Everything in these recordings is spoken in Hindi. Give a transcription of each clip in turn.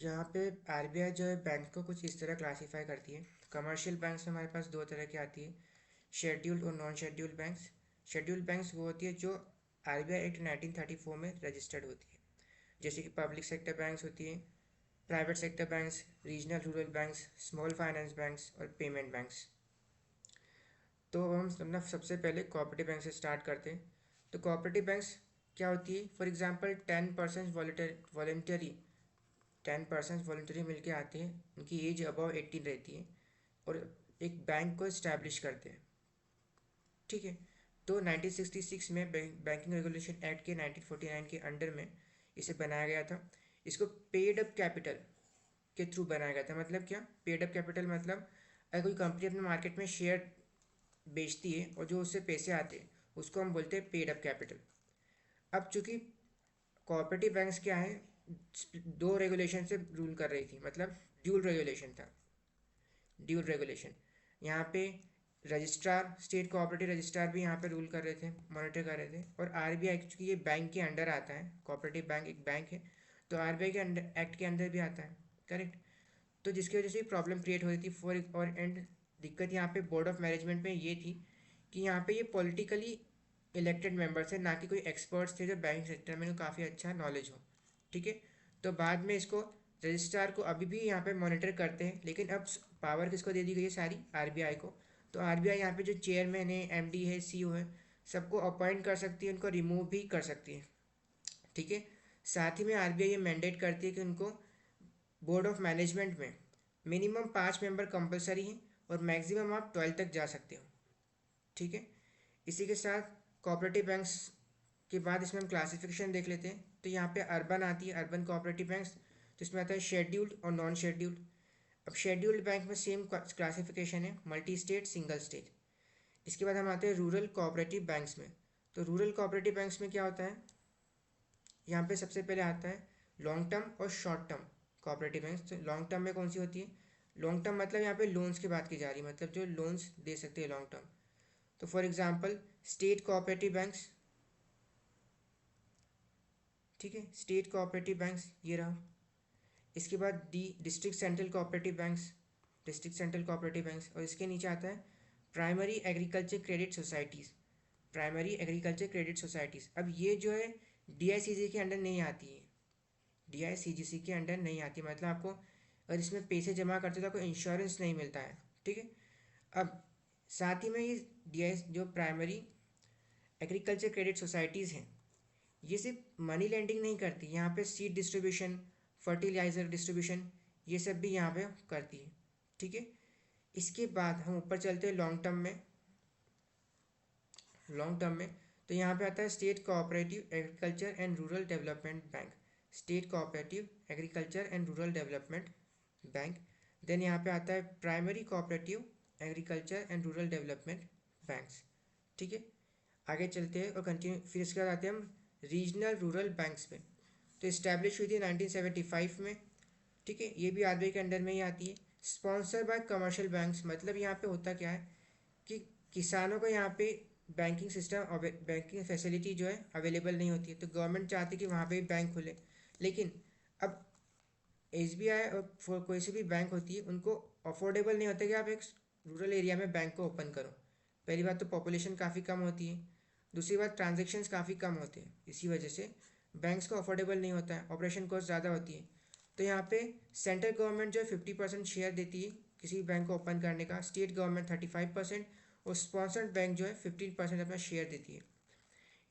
यहाँ पे आरबीआई जो है बैंक को कुछ इस तरह क्लासीफाई करती है। कमर्शियल बैंक्स में हमारे पास दो तरह की आती है, शेड्यूल्ड और non scheduled banks. Scheduled banks वो होती है जो आरबीआई एक्ट 1934 में रजिस्टर्ड होती है, जैसे कि पब्लिक सेक्टर बैंक्स होती है, private sector banks, regional rural banks, small finance banks और पेमेंट बैंक्स। तो हम अपना सबसे पहले कोऑपरेटिव बैंक से स्टार्ट करते हैं। तो कोऑपरेटिव बैंक्स क्या होती है? फॉर एग्जांपल 10% वॉलेंटरी 10% वॉलेंटरी मिलके आते हैं, उनकी एज अबव 18 रहती है और एक बैंक को इस्टेब्लिश करते हैं। ठीक है। तो 1966 में बैंकिंग रेगुलेशन एक्ट के 1949 के अंडर में इसे बनाया गया था। इसको पेड अप कैपिटल के थ्रू बनाया गया था। मतलब क्या पेड अप कैपिटल? मतलब अगर कोई कंपनी अपने मार्केट में शेयर बेचती है और जो उससे पैसे आते हैं उसको हम बोलते हैं पेड अप कैपिटल। अब चूंकि कोऑपरेटिव बैंक्स क्या है, दो रेगुलेशन से रूल कर रही थी, मतलब ड्यूल रेगुलेशन था। ड्यूल रेगुलेशन यहाँ पे रजिस्ट्रार, स्टेट कोऑपरेटिव रजिस्ट्रार भी यहाँ पे रूल कर रहे थे, मॉनिटर कर रहे थे। और आरबीआई चूँकि ये बैंक के अंडर आता है, कोऑपरेटिव बैंक एक बैंक है, तो आरबीआई के अंडर एक्ट के अंदर भी आता है। करेक्ट। तो जिसकी वजह से प्रॉब्लम क्रिएट हो रही थी फॉर और एंड दिक्कत यहाँ पे बोर्ड ऑफ मैनेजमेंट में ये थी कि यहाँ पे ये पॉलिटिकली इलेक्टेड मेंबर्स हैं, ना कि कोई एक्सपर्ट्स थे जो बैंक सेक्टर में काफ़ी अच्छा नॉलेज हो। ठीक है। तो बाद में इसको रजिस्ट्रार को अभी भी यहाँ पे मॉनिटर करते हैं, लेकिन अब पावर किसको दे दी गई है? सारी आरबीआई को। तो आरबीआई यहाँ पे जो चेयरमैन है, एमडी है, सीईओ है, सबको अपॉइंट कर सकती है, उनको रिमूव भी कर सकती है। ठीक है। साथ ही में आरबीआई ये मैंडेट करती है कि उनको बोर्ड ऑफ मैनेजमेंट में मिनिमम 5 मेंबर कंपलसरी हैं और मैक्सिमम आप 12 तक जा सकते हो। ठीक है। इसी के साथ कोऑपरेटिव बैंक्स के बाद इसमें हम क्लासिफिकेशन देख लेते हैं। तो यहाँ पे अर्बन आती है, अर्बन कोऑपरेटिव बैंक्स, तो इसमें आता है शेड्यूल्ड और नॉन शेड्यूल्ड। अब शेड्यूल्ड बैंक में सेम क्लासिफिकेशन है, मल्टी स्टेट, सिंगल स्टेट। इसके बाद हम आते हैं रूरल कोऑपरेटिव बैंक्स में। तो रूरल कोऑपरेटिव बैंक्स में क्या होता है? यहाँ पे सबसे पहले आता है लॉन्ग टर्म और शॉर्ट टर्म कोऑपरेटिव बैंक्स। तो लॉन्ग टर्म में कौन सी होती है? लॉन्ग टर्म मतलब यहाँ पे लोन्स की बात की जा रही है, मतलब जो लोन्स दे सकते हैं लॉन्ग टर्म। तो for example state cooperative banks. ठीक है, स्टेट कोऑपरेटिव बैंक्स ये रहा। इसके बाद district central cooperative banks, district central cooperative banks. और इसके नीचे आता है primary agriculture credit societies, primary agriculture credit societies. अब ये जो है डीआईसीजी के अंडर नहीं आती है, डीआईसीजीसी के अंडर नहीं आती, मतलब आपको अगर इसमें पैसे जमा करते हो तो आपको इंश्योरेंस नहीं मिलता है। ठीक है। अब साथ ही में ये डीआई जो प्राइमरी एग्रीकल्चर क्रेडिट सोसाइटीज़ हैं, ये सिर्फ मनी लेंडिंग नहीं करती, यहाँ पे सीड डिस्ट्रीब्यूशन, फर्टिलाइज़र डिस्ट्रीब्यूशन, ये सब भी यहाँ पे करती है। ठीक है। इसके बाद हम ऊपर चलते हैं लॉन्ग टर्म में। लॉन्ग टर्म में तो यहाँ पे आता है state cooperative agriculture and rural development bank, state cooperative agriculture and rural development bank. Then यहाँ पे आता है primary cooperative agriculture and rural development banks. ठीक है। आगे चलते हैं और कंटिन्यू, फिर इसके बाद आते हैं हम रीजनल रूरल बैंक्स पे। तो इस्टेब्लिश हुई थी 1975 में। ठीक है। ये भी आरबीआई के अंडर में ही आती है। स्पॉन्सर बाय कमर्शियल बैंक्स, मतलब यहाँ पे होता क्या है कि किसानों को यहाँ पे बैंकिंग सिस्टम, बैंकिंग फैसिलिटी जो है अवेलेबल नहीं होती है, तो गवर्नमेंट चाहती है कि वहाँ पे भी बैंक खुले। लेकिन अब एसबीआई और कोई सी भी बैंक होती है, उनको अफोर्डेबल नहीं होता कि आप एक रूरल एरिया में बैंक को ओपन करो। पहली बात तो पॉपुलेशन काफ़ी कम होती है, दूसरी बात ट्रांजेक्शन्स काफ़ी कम होते हैं, इसी वजह से बैंक्स को अफोर्डेबल नहीं होता है, ऑपरेशन कॉस्ट ज़्यादा होती है। तो यहाँ पे सेंट्रल गवर्नमेंट जो है 50% शेयर देती है किसी बैंक को ओपन करने का, स्टेट गवर्नमेंट 35% और स्पॉन्सर्ड बैंक जो है 15% अपना शेयर देती है।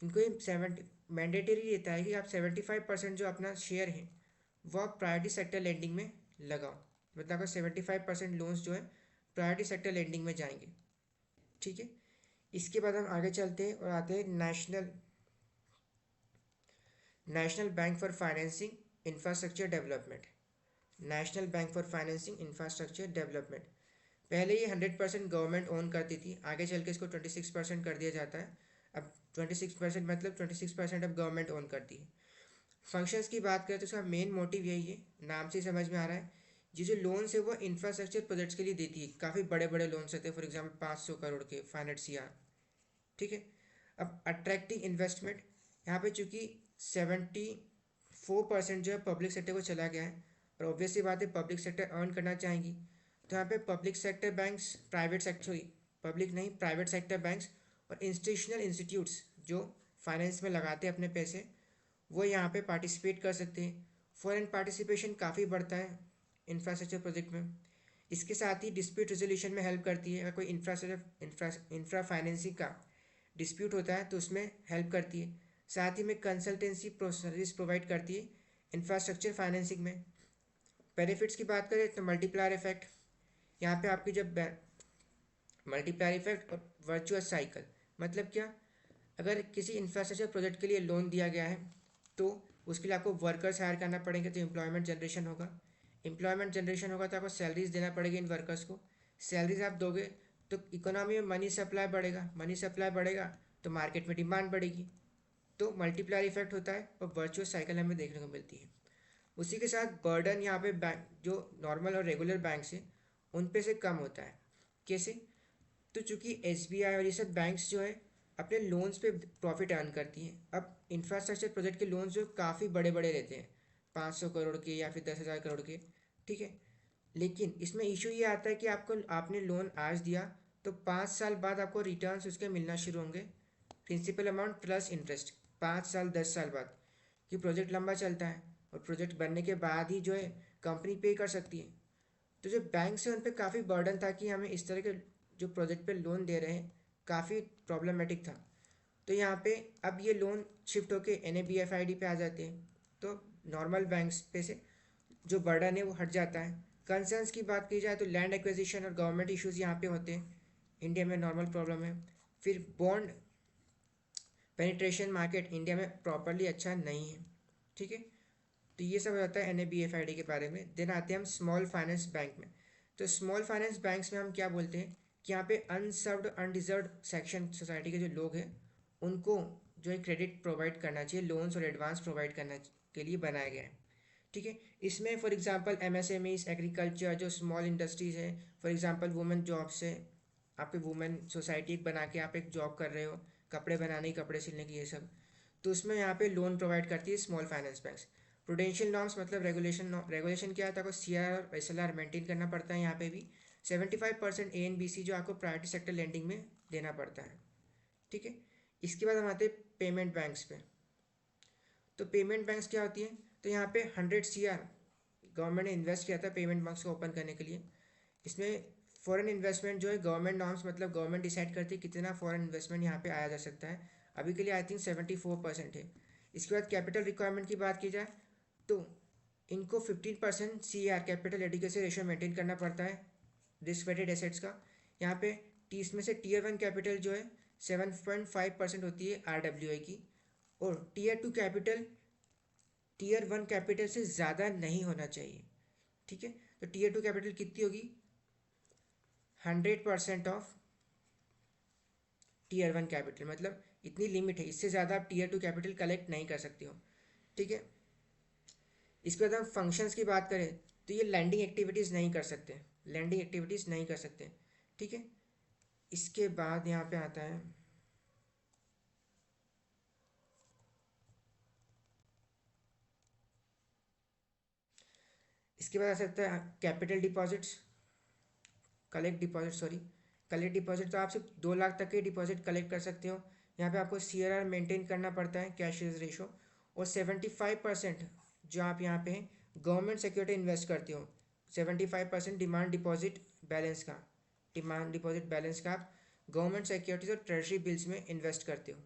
इनको ये 70 मैंडेटरी रहता है कि आप 75% जो अपना शेयर है वो आप प्रायोरिटी सेक्टर लेंडिंग में लगाओ, मतलब आपका 75% लोन्स जो है प्रायोरिटी सेक्टर लेंडिंग में जाएंगे। ठीक है। इसके बाद हम आगे चलते हैं और आते हैं national bank for financing infrastructure development. National bank for financing infrastructure development. पहले ये 100% गवर्नमेंट ओन करती थी, आगे चल के इसको 26% कर दिया जाता है। अब 26% मतलब 26% अब गवर्नमेंट ओन करती है। फंक्शंस की बात करें तो इसका मेन मोटिव यही है, नाम से समझ में आ रहा है। ये जो लोन्स है वो इंफ्रास्ट्रक्चर प्रोजेक्ट्स के लिए देती है, काफ़ी बड़े बड़े लोन्स रहते हैं, फॉर एग्जांपल 500 करोड़ के, 500 CR। ठीक है। अब अट्रैक्टिंग इन्वेस्टमेंट, यहाँ पे चूंकि 74% जो है पब्लिक सेक्टर को चला गया है, और ऑब्वियसली बात है पब्लिक सेक्टर अर्न करना चाहेंगी, तो यहाँ पे public sector banks, private sector, sorry public नहीं, प्राइवेट सेक्टर बैंक्स और इंस्टीट्यूशनल इंस्टीट्यूट्स जो फाइनेंस में लगाते हैं अपने पैसे, वो यहाँ पे पार्टिसिपेट कर सकते हैं। फॉरेन पार्टिसिपेशन काफ़ी बढ़ता है इंफ्रास्ट्रक्चर प्रोजेक्ट में। इसके साथ ही डिस्प्यूट रेजोल्यूशन में हेल्प करती है। अगर कोई इंफ्रा फाइनेंसिंग का डिस्प्यूट होता है तो उसमें हेल्प करती है। साथ ही में कंसल्टेंसी सर्विस प्रोवाइड करती है इंफ्रास्ट्रक्चर फाइनेंसिंग में। बेनिफिट्स की बात करें तो मल्टीप्लायर इफेक्ट, यहाँ पे आपकी जब मल्टीप्लायर इफेक्ट और वर्चुअस साइकिल, मतलब क्या, अगर किसी इंफ्रास्ट्रक्चर प्रोजेक्ट के लिए लोन दिया गया है तो उसके लिए आपको वर्कर्स हायर करना पड़ेंगे, तो एम्प्लॉयमेंट जनरेशन होगा। एम्प्लॉयमेंट जनरेशन होगा तो आपको सैलरीज देना पड़ेगी इन वर्कर्स को। सैलरीज आप दोगे तो इकोनॉमी में मनी सप्लाई बढ़ेगा, मनी सप्लाई बढ़ेगा तो मार्केट में डिमांड बढ़ेगी, तो मल्टीप्लायर इफेक्ट होता है और वर्चुअस साइकिल हमें देखने को मिलती है। उसी के साथ बर्डन यहाँ पे बैंक जो नॉर्मल और रेगुलर बैंक से उन पे से कम होता है। कैसे? तो चूंकि एसबीआई और ये सब बैंक्स जो है अपने लोन्स पे प्रॉफिट अर्न करती हैं। अब इंफ्रास्ट्रक्चर प्रोजेक्ट के लोन्स जो काफ़ी बड़े बड़े रहते हैं, 500 करोड़ के या फिर 10,000 करोड़ के, ठीक है। लेकिन इसमें इशू ये आता है कि आपने लोन आज दिया तो 5 साल बाद आपको रिटर्न्स उसके मिलना शुरू होंगे, प्रिंसिपल अमाउंट प्लस इंटरेस्ट, 5 साल 10 साल बाद, कि प्रोजेक्ट लंबा चलता है और प्रोजेक्ट बनने के बाद ही जो है कंपनी पे कर सकती है। तो जो बैंक से उन पर काफ़ी बर्डन था कि हमें इस तरह के जो प्रोजेक्ट पे लोन दे रहे हैं, काफ़ी प्रॉब्लमेटिक था। तो यहाँ पे अब ये लोन शिफ्ट होके NABFID पे आ जाते हैं, तो नॉर्मल बैंक्स पे से जो बर्डन है वो हट जाता है। कंसर्न्स की बात की जाए तो लैंड एक्विजिशन और गवर्नमेंट इश्यूज यहाँ पे होते हैं, इंडिया में नॉर्मल प्रॉब्लम है। फिर बॉन्ड पेनिट्रेशन मार्केट इंडिया में प्रॉपरली अच्छा नहीं है, ठीक है। तो ये सब होता है NABFID के बारे में। देन आते हैं हम स्मॉल फाइनेंस बैंक में। तो स्मॉल फाइनेंस बैंक्स में हम क्या बोलते हैं कि यहाँ पे अनसर्व्ड अनडिजर्व सेक्शन सोसाइटी के जो लोग हैं उनको जो है क्रेडिट प्रोवाइड करना चाहिए, लोन्स और एडवांस प्रोवाइड करने के लिए बनाया गया है, ठीक है। इसमें फॉर एग्जांपल MSMEs, एग्रीकल्चर, जो स्मॉल इंडस्ट्रीज़ है, फॉर एग्जांपल वुमेन जॉब्स है, आपके वुमेन सोसाइटी बना के आप एक जॉब कर रहे हो, कपड़े बनाने की, कपड़े सिलने की, ये सब, तो उसमें यहाँ पे लोन प्रोवाइड करती है small finance banks. Prudential norms मतलब रेगुलेशन क्या है, तो आपको CRR और SLR मेंटेन करना पड़ता है। यहाँ पे भी 75% ANBC जो आपको प्राइवेट सेक्टर लेंडिंग में देना पड़ता है, ठीक है। इसके बाद हम आते हैं पेमेंट बैंक्स पे। तो पेमेंट बैंक्स क्या होती हैं, तो यहाँ पे 100 CR गवर्नमेंट ने इन्वेस्ट किया था पेमेंट बैंक्स को ओपन करने के लिए। इसमें फॉरेन इन्वेस्टमेंट जो है गवर्नमेंट नॉर्म्स, मतलब गवर्नमेंट डिसाइड करती है कितना फॉरेन इन्वेस्टमेंट यहाँ पे आया जा सकता है। अभी के लिए आई थिंक 74% है। इसके बाद कैपिटल रिक्वायरमेंट की बात की जाए तो इनको 15% CAR capital adequacy ratio maintain करना पड़ता है रिस्क वेटेड एसेट्स का। यहाँ पे इसमें से Tier 1 कैपिटल जो है 7.5% होती है RWA की, और Tier 2 कैपिटल Tier 1 कैपिटल से ज़्यादा नहीं होना चाहिए, ठीक है। तो Tier 2 कैपिटल कितनी होगी, 100% ऑफ Tier 1 कैपिटल, मतलब इतनी लिमिट है, इससे ज़्यादा आप Tier 2 कैपिटल कलेक्ट नहीं कर सकते हो, ठीक है। इसके बाद हम फंक्शंस की बात करें तो ये लैंडिंग एक्टिविटीज़ नहीं कर सकते, लैंडिंग एक्टिविटीज़ नहीं कर सकते, ठीक है। इसके बाद यहाँ पे आता है इसके बाद आ सकता है कैपिटल डिपॉजिट्स, कलेक्ट डिपॉजिट। तो आप सिर्फ 2 लाख तक के डिपॉजिट कलेक्ट कर सकते हो। यहाँ पे आपको CRR मेंटेन करना पड़ता है, कैश रेशो, और 75% जो आप यहाँ पे गवर्नमेंट सिक्योरिटी इन्वेस्ट करते हो, 75% डिमांड डिपॉजिट बैलेंस का आप गवर्नमेंट सिक्योरिटीज और ट्रेजरी बिल्स में इन्वेस्ट करते हो,